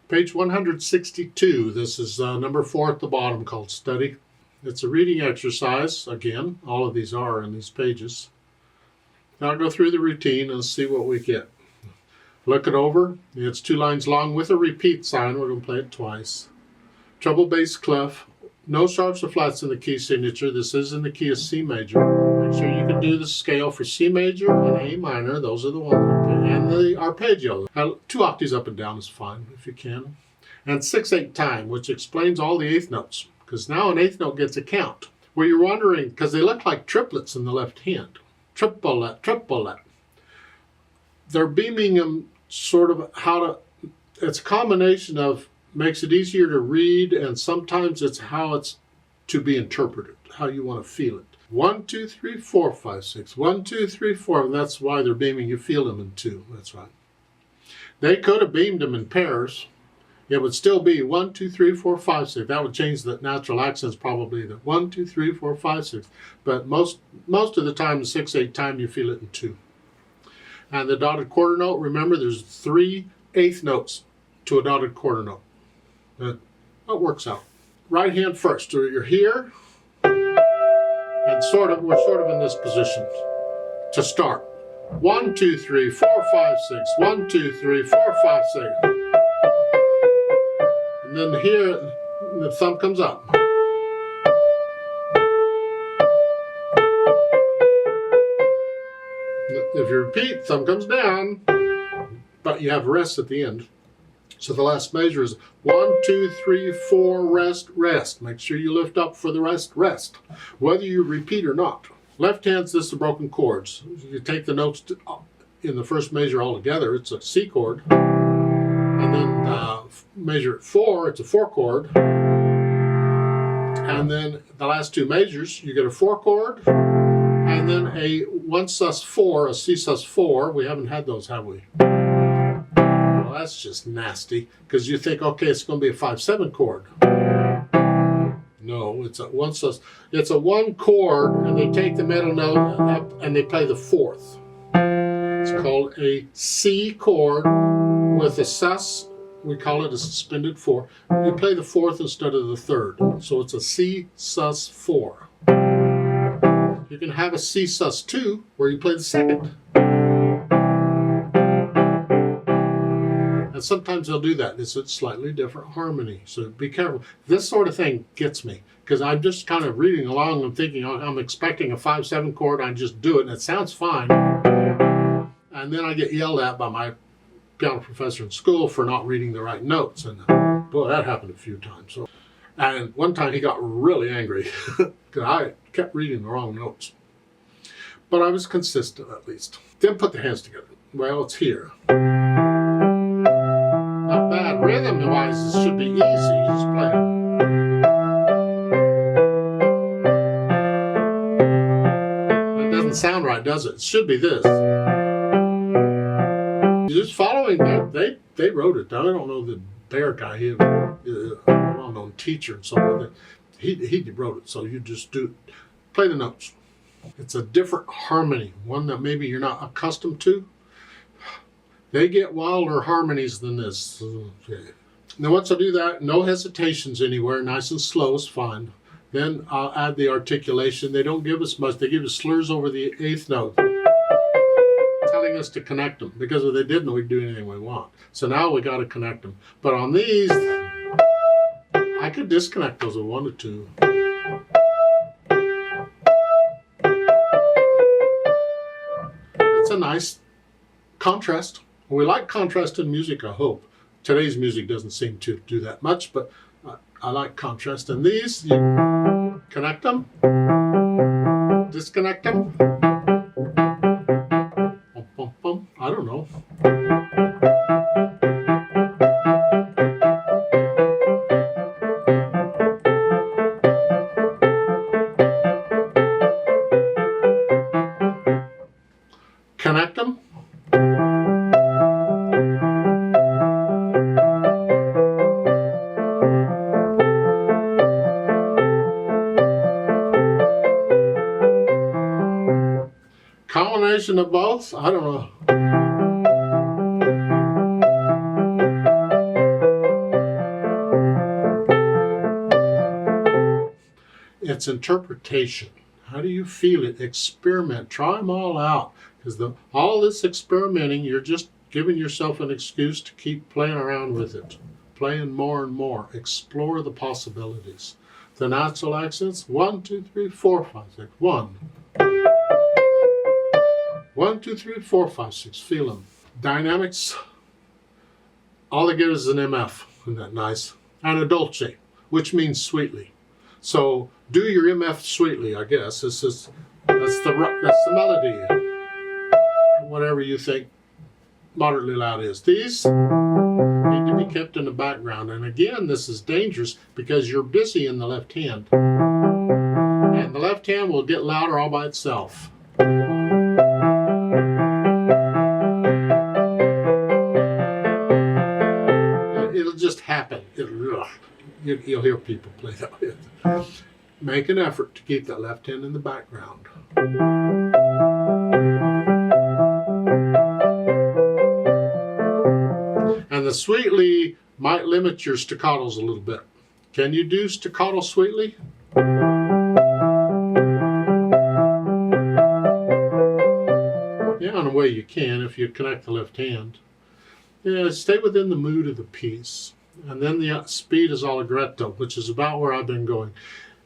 Page 162. This is number 4 at the bottom, called Study. It's a reading exercise. Again, all of these are in these pages. Now I'll go through the routine and see what we get. Look it over. It's 2 lines long with a repeat sign. We're going to play it twice. Treble bass clef. No sharps or flats in the key signature. This is in the key of C major. Make sure you can do the scale for C major and A minor. Those are the ones. Okay. And the arpeggio. 2 octaves up and down is fine if you can. And 6/8 time, which explains all the eighth notes. Because now an eighth note gets a count. Where you're wondering, because they look like triplets in the left hand. Triplet, triplet. They're beaming them sort of how to, it's a combination of, makes it easier to read, and sometimes it's how it's to be interpreted, how you want to feel it. 1, 2, 3, 4, 5, 6. 1, 2, 3, 4. And that's why they're beaming. You feel them in 2. That's right. They could have beamed them in pairs. It would still be 1, 2, 3, 4, 5, 6. That would change the natural accents probably. That 1, 2, 3, 4, 5, 6. But most of the time, the 6/8 time, you feel it in 2. And the dotted quarter note. Remember, there's 3 eighth notes to a dotted quarter note. That works out. Right hand first. So you're here, and we're sort of in this position to start. 1, 2, 3, 4, 5, 6. 1, 2, 3, 4, 5, 6. And then here, the thumb comes up. If you repeat, thumb comes down, but you have rest at the end. So the last measure is 1, 2, 3, 4, rest, rest. Make sure you lift up for the rest, rest. Whether you repeat or not. Left hand's this the broken chords. You take the notes in the first measure all together, it's a C chord. And then measure 4, it's a 4 chord. And then the last 2 measures, you get a 4 chord. And then a 1 sus4, a C sus4. We haven't had those, have we? Well, that's just nasty, because you think, okay, it's going to be a 5/7 chord. No, it's a 1 sus. It's a 1 chord, and they take the middle note up and they play the 4th. It's called a C chord with a sus. We call it a suspended 4. You play the 4th instead of the 3rd. So it's a C sus4. You can have a C sus2 where you play the 2nd. And sometimes they'll do that. It's a slightly different harmony. So be careful. This sort of thing gets me, because I'm just kind of reading along and thinking, I'm expecting a 5/7 chord. I just do it and it sounds fine. And then I get yelled at by my piano professor in school for not reading the right notes. And boy, that happened a few times. So, and one time he got really angry because I kept reading the wrong notes. But I was consistent at least. Then put the hands together. Well, it's here. Not bad. Rhythm-wise, it should be easy. You just play it. That doesn't sound right, does it? It should be this. Just following that, they wrote it down. I don't know the Beyer guy. He was a well-known teacher and so on. He wrote it. So you just play the notes. It's a different harmony, one that maybe you're not accustomed to. They get wilder harmonies than this. Okay. Now once I do that, no hesitations anywhere, nice and slow is fine. Then I'll add the articulation. They don't give us much. They give us slurs over the 8th note, telling us to connect them, because if they didn't, we could do anything we want. So now we got to connect them. But on these, I could disconnect those if I wanted to. It's a nice contrast. We like contrast in music, I hope. Today's music doesn't seem to do that much, but I like contrast. And these, you connect them, disconnect them. I don't know. Connect them. Combination of both? I don't know. It's interpretation. How do you feel it? Experiment. Try them all out. Because all this experimenting, you're just giving yourself an excuse to keep playing around with it. Playing more and more. Explore the possibilities. The natural accents, 1, 2, 3, 4, 5, 6. 1. 1, 2, 3, 4, 5, 6. Feel them. Dynamics, all they give is an MF. Isn't that nice? And a dolce, which means sweetly. So do your MF sweetly, I guess. That's the melody. Whatever you think moderately loud is. These need to be kept in the background. And again, this is dangerous because you're busy in the left hand. And the left hand will get louder all by itself. It'll just happen. You'll hear people play that way. Make an effort to keep that left hand in the background. And the sweetly might limit your staccatos a little bit. Can you do staccato sweetly? Yeah, in a way you can if you connect the left hand. Yeah, stay within the mood of the piece. And then the speed is allegretto, which is about where I've been going.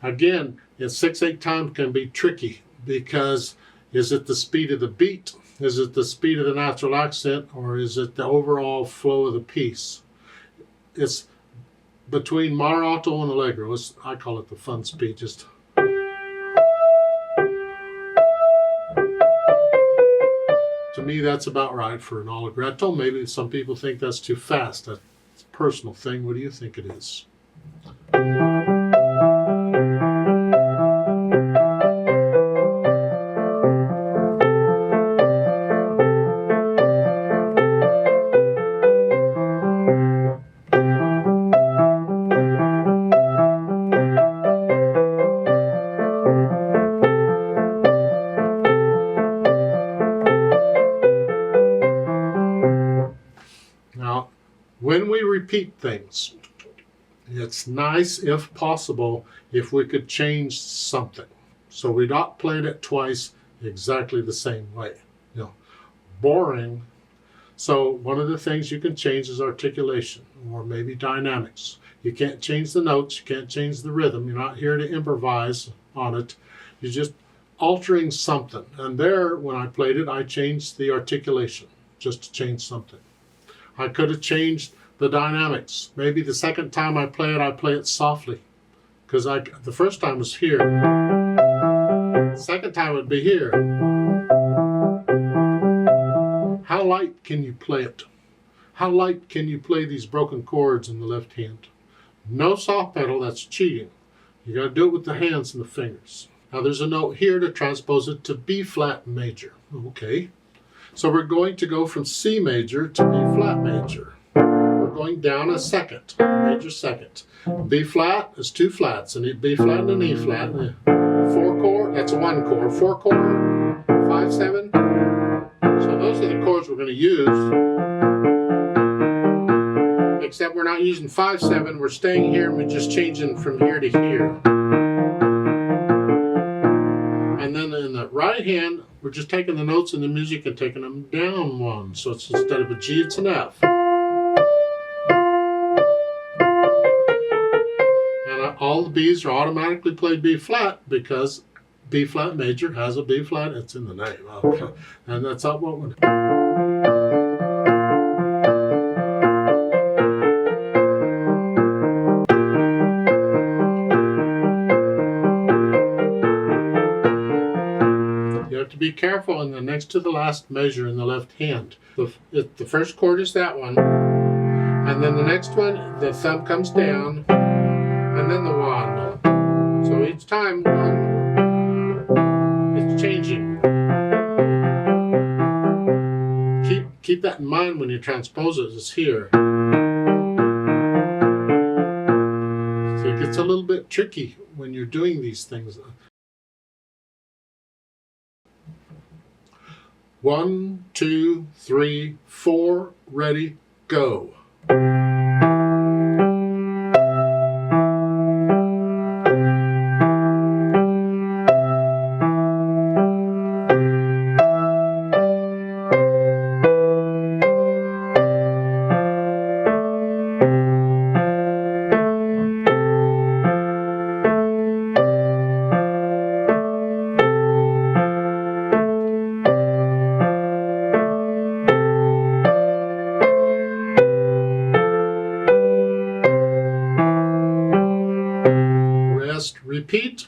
Again, in 6/8 time can be tricky because is it the speed of the beat? Is it the speed of the natural accent? Or is it the overall flow of the piece? It's between moderato and allegro. I call it the fun speed. Just to me, that's about right for an allegretto. Maybe some people think that's too fast. That's a personal thing. What do you think it is? Now, when we repeat things, it's nice, if possible, if we could change something. So we're not playing it twice exactly the same way. You know, boring. So one of the things you can change is articulation or maybe dynamics. You can't change the notes. You can't change the rhythm. You're not here to improvise on it. You're just altering something. And there, when I played it, I changed the articulation just to change something. I could have changed the dynamics. Maybe the second time I play it softly. Because the first time was here. The second time would be here. How light can you play it? How light can you play these broken chords in the left hand? No soft pedal, that's cheating. You got to do it with the hands and the fingers. Now there's a note here to transpose it to B flat major. Okay. So we're going to go from C major to B flat major. We're going down a second, major second. B flat is 2 flats, and B flat and an E flat. 4 chord, that's a 1 chord. 4 chord, 5, 7. So those are the chords we're going to use. Except we're not using 5, 7. We're staying here and we're just changing from here to here. And then in the right hand, we're just taking the notes in the music and taking them down 1. So it's instead of a G, it's an F. And all the B's are automatically played B flat because B flat major has a B flat. It's in the name. Okay. And that's not what we're doing. Be careful in the next to the last measure in the left hand. The first chord is that one, and then the next one, the thumb comes down, and then the 1. So each time 1, it's changing. Keep that in mind when you transpose it. It's here. So it gets a little bit tricky when you're doing these things. 1, 2, 3, 4, ready, go. repeat.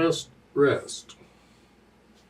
Rest, rest.